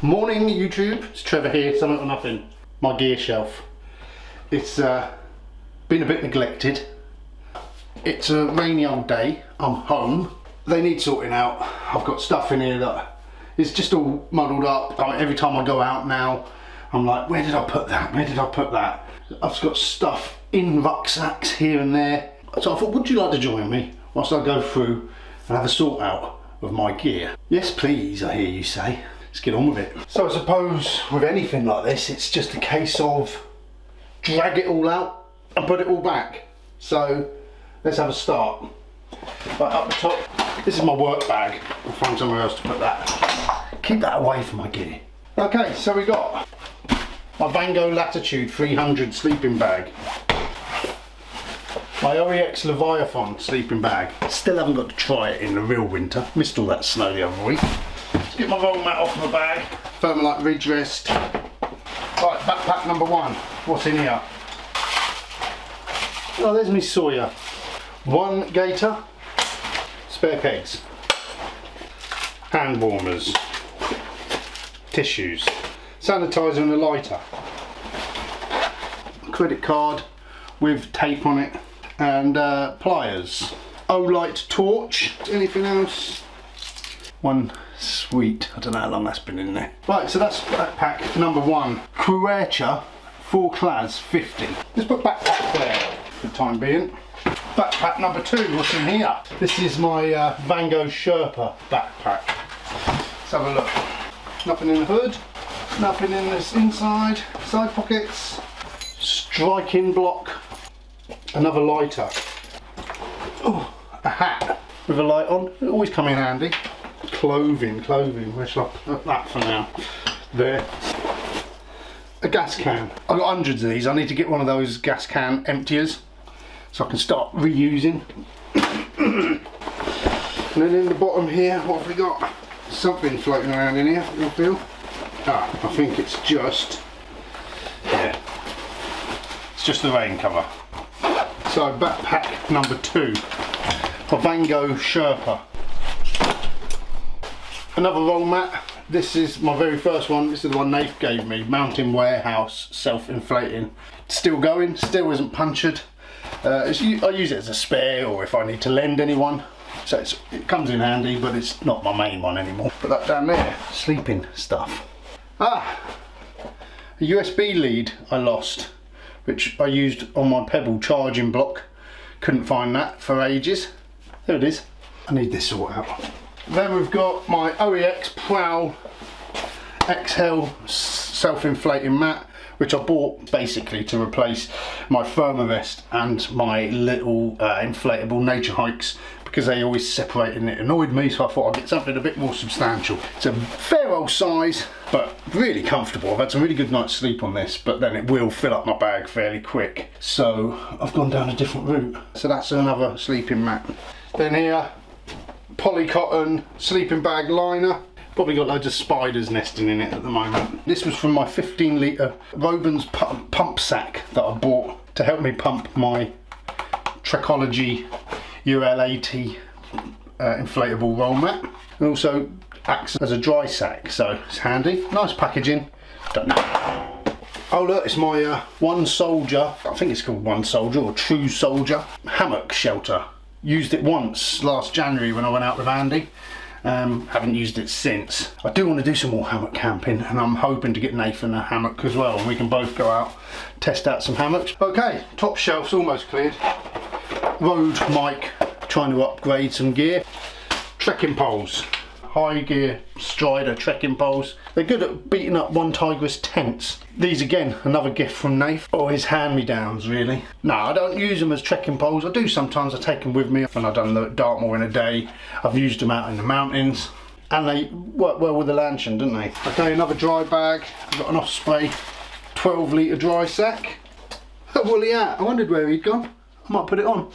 Morning YouTube, it's Trevor here, something or nothing. My gear shelf. It's been a bit neglected. It's a rainy old day, I'm home. They need sorting out. I've got stuff in here that is just all muddled up. Every time I go out now, I'm like, where did I put that? Where did I put that? I've got stuff in rucksacks here and there. So I thought, would you like to join me whilst I go through and have a sort out of my gear? Yes please, I hear you say. Let's get on with it. So I suppose with anything like this, it's just a case of drag it all out and put it all back. So let's have a start. Right up the top, this is my work bag. I'll find somewhere else to put that. Keep that away from my gear. Okay, so we got my Gogh Latitude 300 sleeping bag. My OEX Leviathan sleeping bag. Still haven't got to try it in the real winter. Missed all that snow the other week. Let's get my roll mat off my bag. Thermalite ridge rest. Right, backpack number one. What's in here? Oh, there's me Sawyer. One gaiter. Spare pegs. Hand warmers. Tissues. Sanitizer and a lighter. Credit card with tape on it. And pliers. Olight torch. Anything else? One sweet. I don't know how long that's been in there. Right, so that's backpack number one. Croatia 4 class 50. Let's put backpack there for the time being. Backpack number two. What's in here? This is my Gogh Sherpa backpack. Let's have a look. Nothing in the hood. Nothing in this inside. Side pockets. Striking block. Another lighter. Oh, a hat with a light on. It always come in handy. Clothing. Where shall I put that for now? There. A gas can. I've got hundreds of these. I need to get one of those gas can emptiers so I can start reusing. And then in the bottom here, what have we got? Something floating around in here, I feel. Ah, I think it's just, yeah, it's just the rain cover. So backpack number two, for Gogh Sherpa. Another roll mat. This is my very first one. This is the one Nath gave me. Mountain Warehouse, self-inflating. Still going, still isn't punctured. I use it as a spare or if I need to lend anyone. So it comes in handy, but it's not my main one anymore. Put that down there, sleeping stuff. Ah, a USB lead I lost, which I used on my Pebble charging block. Couldn't find that for ages. There it is. I need this sort out. Then we've got my OEX Prowl XL self-inflating mat, which I bought basically to replace my Thermarest and my little inflatable nature hikes because they always separated and it annoyed me, so I thought I'd get something a bit more substantial. It's a fair old size, but really comfortable. I've had some really good night's sleep on this, but then it will fill up my bag fairly quick. So I've gone down a different route. So that's another sleeping mat. Then here, polycotton sleeping bag liner. Probably got loads of spiders nesting in it at the moment. This was from my 15 litre Robin's pump sack that I bought to help me pump my Trekology UL80 inflatable roll mat. And also acts as a dry sack, so it's handy. Nice packaging. Don't know. Oh look, it's my One Soldier, I think it's called One Soldier or True Soldier, hammock shelter. Used it once last January when I went out with Andy. Haven't used it since. I do want to do some more hammock camping and I'm hoping to get Nathan a hammock as well and we can both go out, test out some hammocks. Okay, top shelf's almost cleared. Rode mic, trying to upgrade some gear. Trekking poles. High gear Strider trekking poles. They're good at beating up One Tigress tents. These again, another gift from Nath. Or his hand-me-downs really. No, I don't use them as trekking poles. I do sometimes, I take them with me when I've done the Dartmoor in a day. I've used them out in the mountains. And they work well with the lantern, don't they? Okay, another dry bag. I've got an Osprey 12 litre dry sack. Where's he at? I wondered where he'd gone. I might put it on.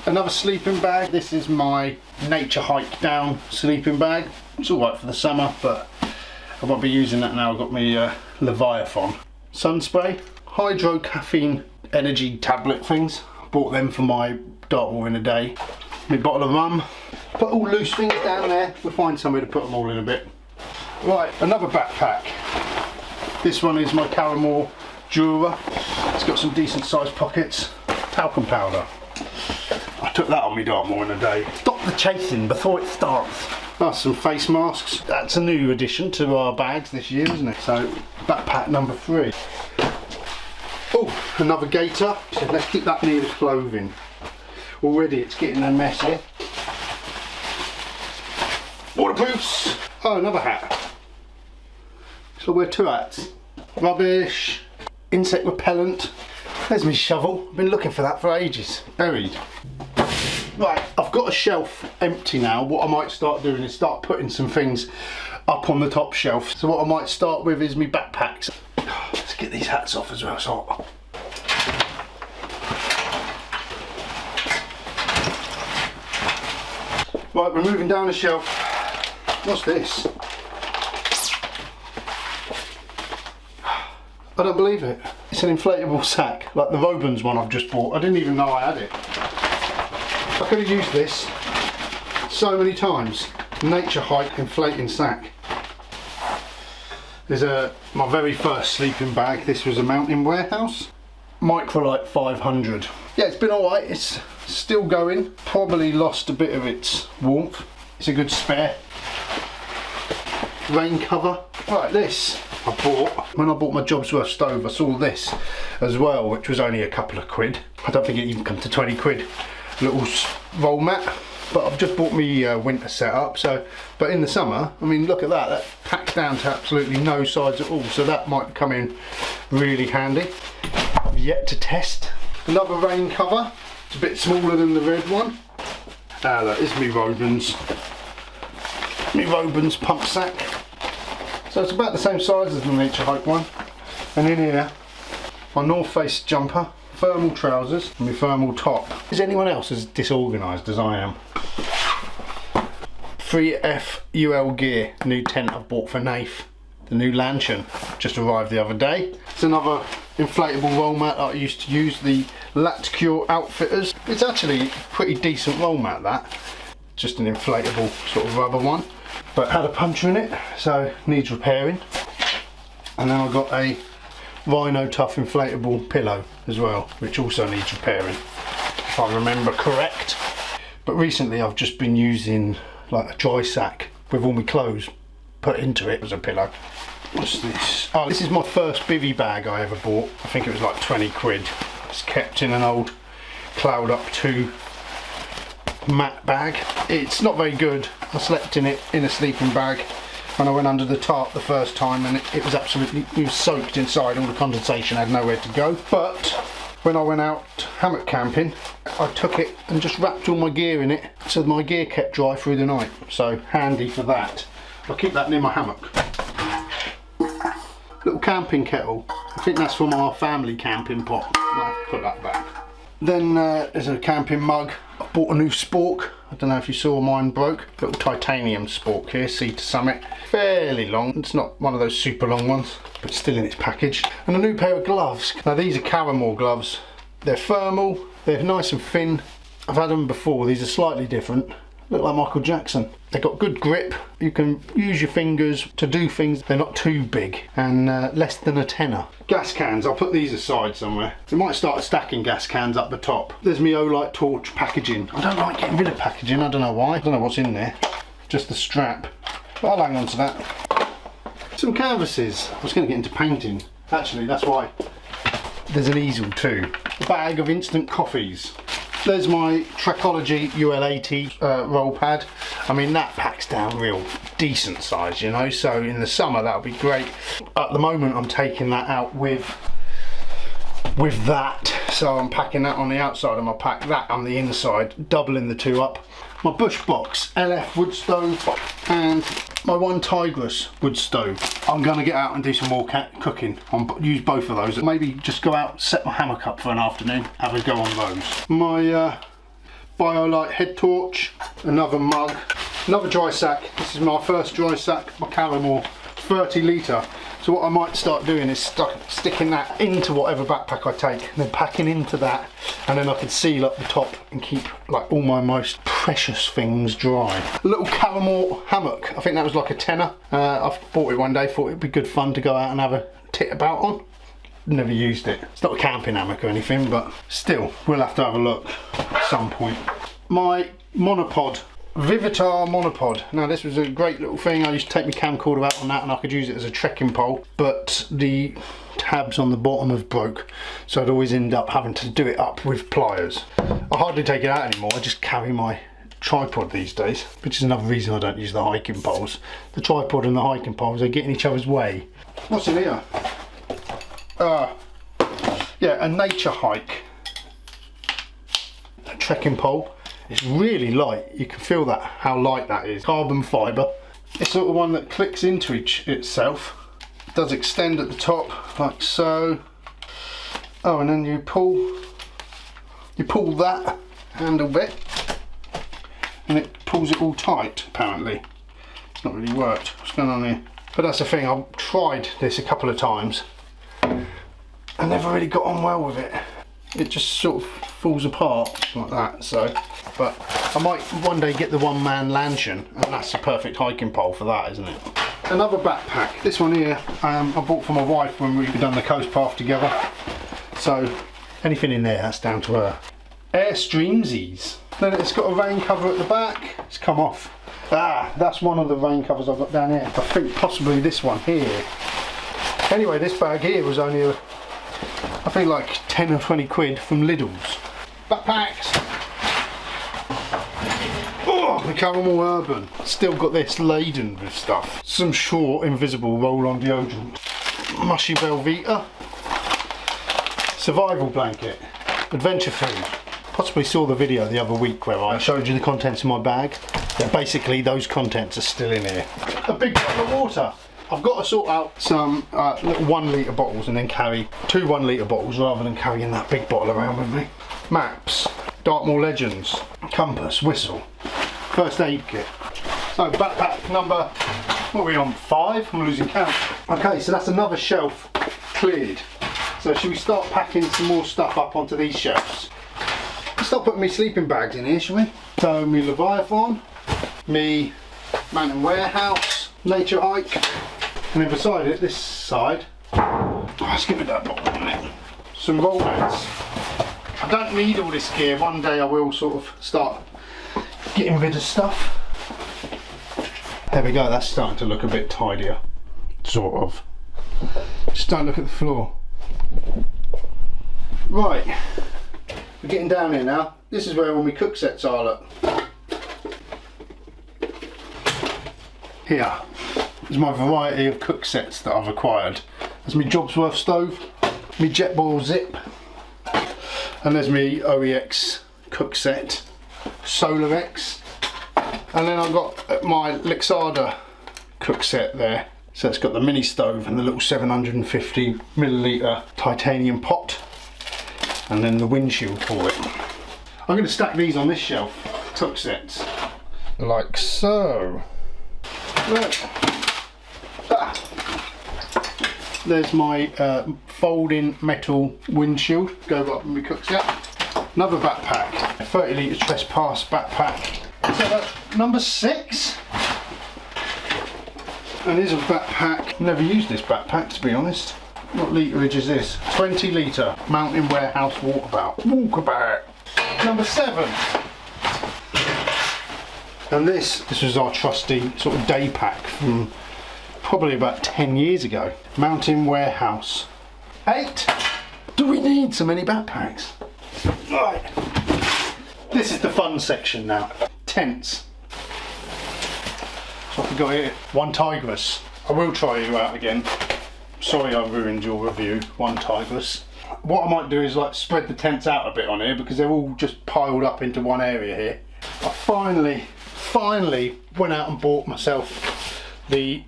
Another sleeping bag. This is my nature hike down sleeping bag. It's alright for the summer, but I won't be using that now. I've got my Leviathan. Sun spray, hydro caffeine energy tablet things. Bought them for my Dartmoor in a day. My bottle of rum. Put all loose things down there. We'll find somewhere to put them all in a bit. Right, another backpack. This one is my Caramore Dura. It's got some decent sized pockets. Talcum powder. I took that on me Dartmoor in a day. Stop the chasing before it starts. That's some face masks. That's a new addition to our bags this year, isn't it? So, backpack number 3. Oh, another gaiter. So let's keep that near the clothing. Already it's getting a mess here. Waterproofs. Oh, another hat. So I wear 2 hats. Rubbish. Insect repellent. There's my shovel. I've been looking for that for ages. Buried. Right, I've got a shelf empty now. What I might start doing is start putting some things up on the top shelf. So what I might start with is my backpacks. Let's get these hats off as well, it's hot. Right, we're moving down the shelf. What's this? I don't believe it. It's an inflatable sack, like the Robins one I've just bought. I didn't even know I had it. I could have used this so many times. Nature Hike inflating sack. There's my very first sleeping bag. This was a Mountain Warehouse. Microlite 500. Yeah, it's been alright. It's still going. Probably lost a bit of its warmth. It's a good spare. Rain cover. Right, this I bought. When I bought my Jobsworth stove, I saw this as well, which was only a couple of quid. I don't think it even come to 20 quid. Little roll mat. But I've just bought me winter setup. So, but in the summer, I mean, look at that. That packs down to absolutely no sides at all. So that might come in really handy. I've yet to test. Another rain cover. It's a bit smaller than the red one. That is me Robins. Me Robins pump sack. So it's about the same size as the Nature Hike one. And in here, my North Face jumper, thermal trousers, and my thermal top. Is anyone else as disorganised as I am? 3F UL gear, new tent I've bought for Nath. The new lantern just arrived the other day. It's another inflatable roll mat that I used to use, the Latitude Outfitters. It's actually a pretty decent roll mat, that. Just an inflatable sort of rubber one. But had a puncture in it, so needs repairing. And then I've got a Rhino Tough inflatable pillow as well, which also needs repairing, if I remember correct. But recently I've just been using like a dry sack with all my clothes put into it as a pillow. What's this? Oh, this is my first bivvy bag I ever bought. I think it was like 20 quid. It's kept in an old Cloud Up 2 mat bag. It's not very good. I slept in it in a sleeping bag when I went under the tarp the first time, and it was absolutely, it was soaked inside. All the condensation had nowhere to go. But when I went out hammock camping, I took it and just wrapped all my gear in it, so my gear kept dry through the night. So handy for that. I'll keep that near my hammock. Little camping kettle. I think that's from our family camping pot. I'll put that back. Then there's a camping mug. I bought a new spork. I don't know if you saw, mine broke. Little titanium spork here, Sea to Summit. Fairly long. It's not one of those super long ones, but still in its package. And a new pair of gloves. Now these are Caramore gloves. They're thermal. They're nice and thin. I've had them before. These are slightly different. Look like Michael Jackson. They've got good grip. You can use your fingers to do things. They're not too big, and less than a tenner. Gas cans, I'll put these aside somewhere. We might start stacking gas cans up the top. There's my Olight torch packaging. I don't like getting rid of packaging, I don't know why. I don't know what's in there. Just the strap. But I'll hang on to that. Some canvases. I was going to get into painting. Actually, that's why. There's an easel too. A bag of instant coffees. There's my Trekology UL80 roll pad. I mean, that packs down real decent size, you know, so in the summer that'll be great. At the moment I'm taking that out with that, so I'm packing that on the outside of my pack, that on the inside, doubling the two up. My bush box, LF wood stove, and my one Tigris wood stove. I'm going to get out and do some more cooking. I'll use both of those. Maybe just go out, set my hammock up for an afternoon, have a go on those. My BioLite head torch, another mug, another dry sack. This is my first dry sack, my Caramore 30 litre. So what I might start doing is sticking that into whatever backpack I take, and then packing into that, and then I can seal up the top and keep like all my most precious things dry. A little caramel hammock, I think that was like a tenner. I bought it one day, thought it'd be good fun to go out and have a tit about on. Never used it. It's not a camping hammock or anything, but still, we'll have to have a look at some point. My monopod. Vivitar monopod. Now this was a great little thing. I used to take my camcorder out on that and I could use it as a trekking pole, but the tabs on the bottom have broke, so I'd always end up having to do it up with pliers. I hardly take it out anymore. I just carry my tripod these days, which is another reason I don't use the hiking poles. The tripod and the hiking poles, they get in each other's way. What's in here? Yeah, a nature hike. A trekking pole. It's really light. You can feel that, how light that is. Carbon fibre. It's sort of one that clicks into itself. It does extend at the top, like so. Oh, and then you pull that handle bit, and it pulls it all tight. Apparently, it's not really worked. What's going on here? But that's the thing. I've tried this a couple of times. I never really got on well with it. It just sort of falls apart like that. So, but I might one day get the one-man lantern, and that's the perfect hiking pole for that, isn't it? Another backpack. This one here, I bought for my wife when we've done the coast path together. So anything in there, that's down to her. Airstreamsies. Then it's got a rain cover at the back. It's come off. Ah, that's one of the rain covers I've got down here. I think possibly this one here. Anyway, this bag here was only I think like 10 or 20 quid from Lidl's. Backpacks. Oh, the Caramel Urban. Still got this laden with stuff. Some short, invisible roll-on deodorant. Mushy Velveeta. Survival blanket. Adventure food. Possibly saw the video the other week where I showed you the contents of my bag. Yeah, basically those contents are still in here. A big bottle of water. I've got to sort out some little 1 litre bottles and then carry 2 1 litre bottles rather than carrying that big bottle around with me. Maps, Dartmoor Legends, compass, whistle, first aid kit. So backpack number, what are we on, 5? I'm losing count. Okay, so that's another shelf cleared. So should we start packing some more stuff up onto these shelves? Let's start putting my sleeping bags in here, shall we? So me Leviathan, me Mountain Warehouse, Nature Hike, and then beside it, this side, let's give it that bottle a minute. Some roll mats. I don't need all this gear. One day I will sort of start getting rid of stuff. There we go, that's starting to look a bit tidier. Sort of. Just don't look at the floor. Right, we're getting down here now. This is where all my cook sets are, look. Here is my variety of cook sets that I've acquired. There's my Jobsworth stove, my Jetboil Zip, and there's my OEX cook set, SolarX, and then I've got my Lixada cook set there. So it's got the mini stove and the little 750 millilitre titanium pot, and then the windshield for it. I'm going to stack these on this shelf, cook sets, like so. Look. There's my folding metal windshield. Go up with my cook set. Another backpack, a 30 litre Trespass backpack. So that's number 6. And here's a backpack. Never used this backpack, to be honest. What literage is this? 20 litre Mountain Warehouse walkabout. Number 7. And this was our trusty sort of day pack from probably about 10 years ago. Mountain Warehouse. 8. Do we need so many backpacks? Right. This is the fun section now. Tents. So I've got here One Tigress. I will try you out again. Sorry I ruined your review, One Tigress. What I might do is like spread the tents out a bit on here because they're all just piled up into one area here. I finally went out and bought myself the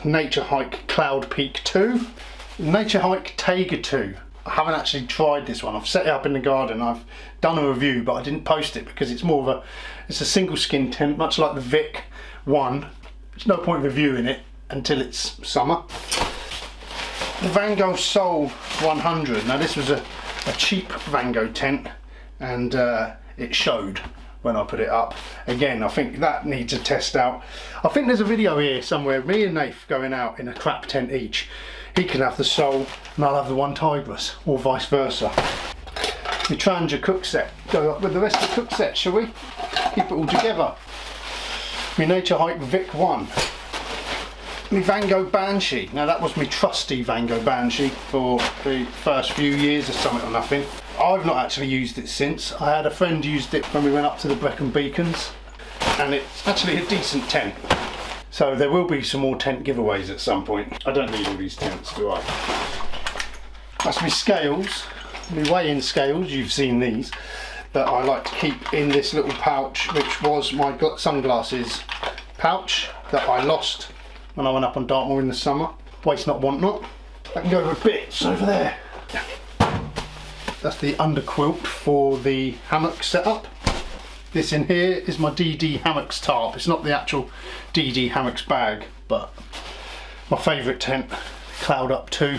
Nature Hike Cloud Peak 2, Nature Hike Tiger 2. I haven't actually tried this one. I've set it up in the garden. I've done a review, but I didn't post it because it's more of it's a single skin tent, much like the Vic one. There's no point reviewing it until it's summer. The Van Gogh Soul 100. Now this was a cheap Van Gogh tent, and it showed when I put it up. Again, I think that needs a test out. I think there's a video here somewhere, me and Nath going out in a crap tent each. He can have the Soul and I'll have the one tideless, or vice versa. The Trangia cook set, go up with the rest of the cook set, shall we? Keep it all together. My Nature Hike Vic 1. My Van Gogh Banshee. Now that was my trusty Van Gogh Banshee for the first few years of Summit or Nothing. I've not actually used it since. I had a friend used it when we went up to the Brecon Beacons, and it's actually a decent tent. So there will be some more tent giveaways at some point. I don't need all these tents, do I? That's my scales, my weigh-in scales. You've seen these, that I like to keep in this little pouch, which was my sunglasses pouch that I lost when I went up on Dartmoor in the summer. Waste not, want not. I can go with bits over there. That's the underquilt for the hammock setup. This in here is my DD Hammocks Tarp. It's not the actual DD Hammocks bag, but my favourite tent, Cloud Up 2,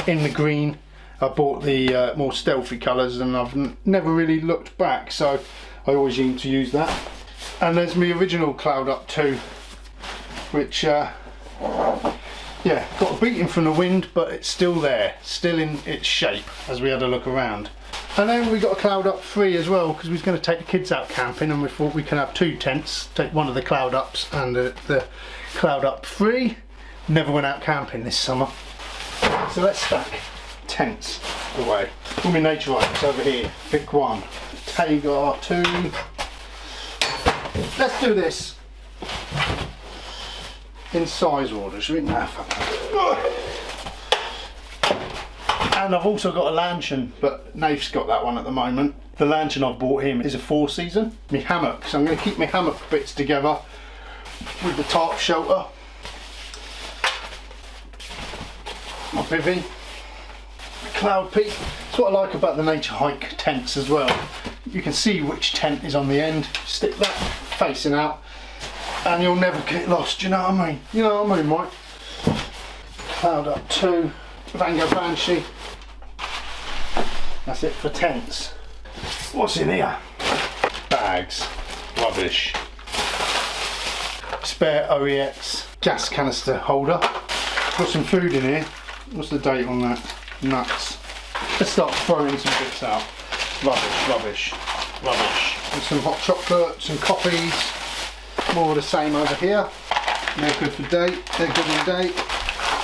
in the green. I bought the more stealthy colours, and I've never really looked back, so I always aim to use that. And there's my original Cloud Up 2, which yeah, got a beating from the wind, but it's still there, still in its shape as we had a look around. And then we got a Cloud Up 3 as well, because we was going to take the kids out camping, and we thought we can have two tents, take one of the Cloud Ups and the Cloud Up 3. Never went out camping this summer, so let's stack tents away. All my Nature Hikes over here. Pick 1, Tagar 2. Let's do this in size order, shall we? Nah, fuck that. And I've also got a lantern, but Nath's got that one at the moment. The lantern I've bought him is a 4-season. My hammock, so I'm going to keep my hammock bits together with the tarp shelter. My bivvy, my cloud peak. That's what I like about the Nature Hike tents as well. You can see which tent is on the end. Stick that facing out, and you'll never get lost. You know what I mean? You know what I mean, Mike? Cloud Up 2, Van Gogh Banshee. That's it for tents. What's in here? Bags, rubbish. Spare OEX gas canister holder. Got some food in here. What's the date on that? Nuts. Let's start throwing some bits out. Rubbish, rubbish, rubbish. And some hot chocolate, some coffees. More of the same over here. They're good for date. They're good in date.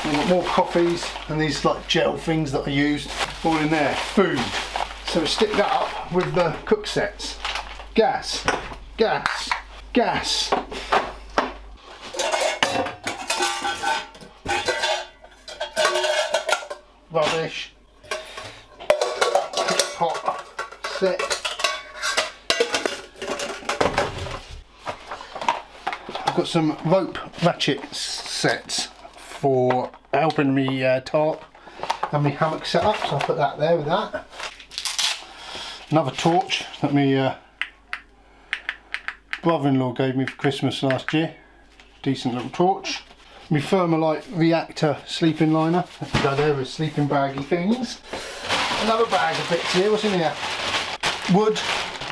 I've got more coffees and these like gel things that I used, all in there. Food. So stick that up with the cook sets. Gas, gas, gas. Rubbish. Pot set. I've got some rope ratchet sets for helping me tarp and my hammock set up, so I'll put that there with that. Another torch that my brother-in-law gave me for Christmas last year. Decent little torch. My Thermalite reactor sleeping liner. Let's go there with sleeping baggy things. Another bag of bits here. What's in here? Wood.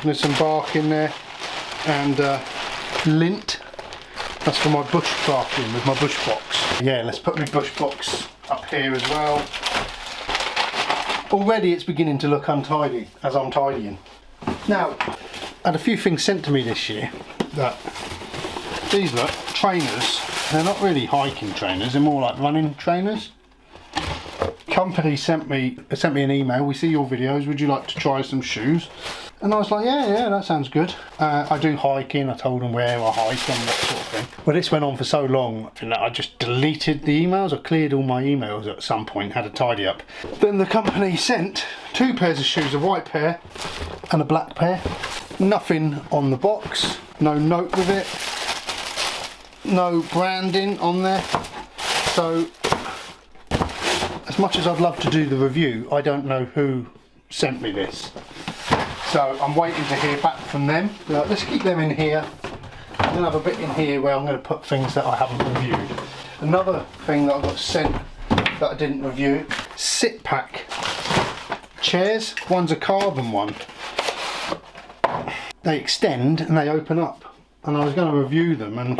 There's some bark in there, and lint. That's for my bush crafting with my bush box. Yeah, let's put my bush box up here as well. Already it's beginning to look untidy as I'm tidying. Now, I had a few things sent to me this year that these look trainers. They're not really hiking trainers, they're more like running trainers. Company sent me an email. We see your videos, would you like to try some shoes? And I was like, yeah, that sounds good. I do hiking. I told them where I hike and that sort of thing. Well, this went on for so long that I just deleted the emails. I cleared all my emails at some point, had a tidy up. Then the company sent 2 pairs of shoes, a white pair and a black pair. Nothing on the box, no note with it, no branding on there. So, as much as I'd love to do the review, I don't know who sent me this. So I'm waiting to hear back from them. Let's keep them in here. And then I have a bit in here where I'm going to put things that I haven't reviewed. Another thing that I got sent that I didn't review sit pack chairs. One's a carbon one. They extend and they open up, and I was going to review them, and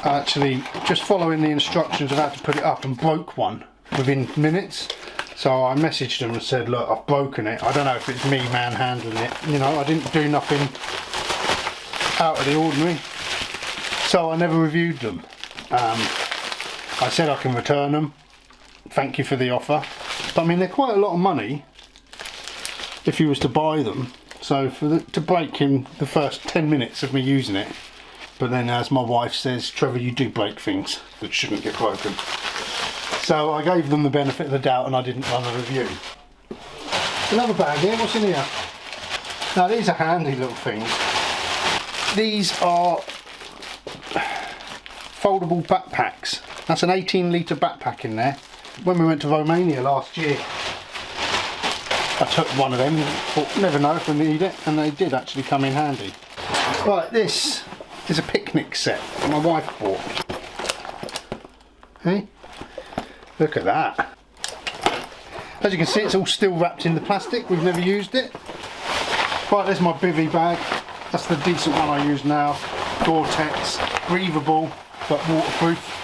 actually just following the instructions of how to put it up, and broke one within minutes. So I messaged them and said, look, I've broken it. I don't know if it's me manhandling it, you know, I didn't do nothing out of the ordinary, so I never reviewed them. I said I can return them, thank you for the offer, but I mean they're quite a lot of money if you was to buy them. So to break in the first 10 minutes of me using it, but then as my wife says, Trevor, you do break things that shouldn't get broken. So I gave them the benefit of the doubt and I didn't run a review. Another bag here, what's in here? Now these are handy little things. These are foldable backpacks. That's an 18 litre backpack in there. When we went to Romania last year, I took one of them and thought, never know if I need it, and they did actually come in handy. Right, this is a picnic set that my wife bought. Hey, look at that. As you can see, it's all still wrapped in the plastic. We've never used it. Right, there's my Bivvy bag. That's the decent one I use now. Gore-Tex, breathable but waterproof.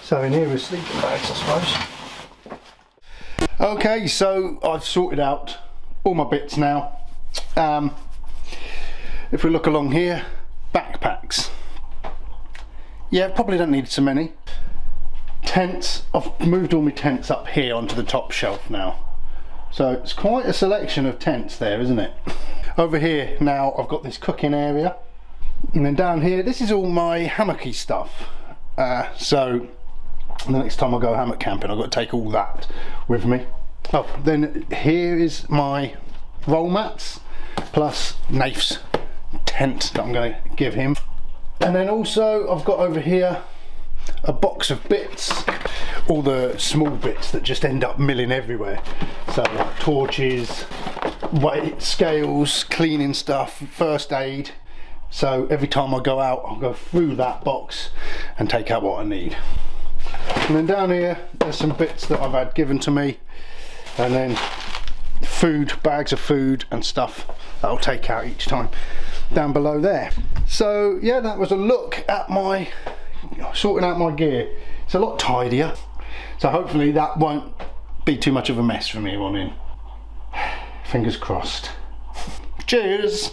So in here is sleeping bags, I suppose. Okay, so I've sorted out all my bits now. If we look along here, backpacks. Yeah, probably don't need so many. Tents, I've moved all my tents up here onto the top shelf now. So it's quite a selection of tents there, isn't it? Over here now I've got this cooking area, and then down here this is all my hammocky stuff. So the next time I go hammock camping I've got to take all that with me. Oh, then here is my roll mats plus Nafe's tent that I'm going to give him. And then also I've got over here a box of bits, all the small bits that just end up milling everywhere. So like torches, weight scales, cleaning stuff, first aid. So every time I go out I'll go through that box and take out what I need. And then down here there's some bits that I've had given to me, and then food, bags of food and stuff that I'll take out each time down below there. So yeah, that was a look at my sorting out my gear. It's a lot tidier, so hopefully that won't be too much of a mess for me when I'm in. Fingers crossed. Cheers.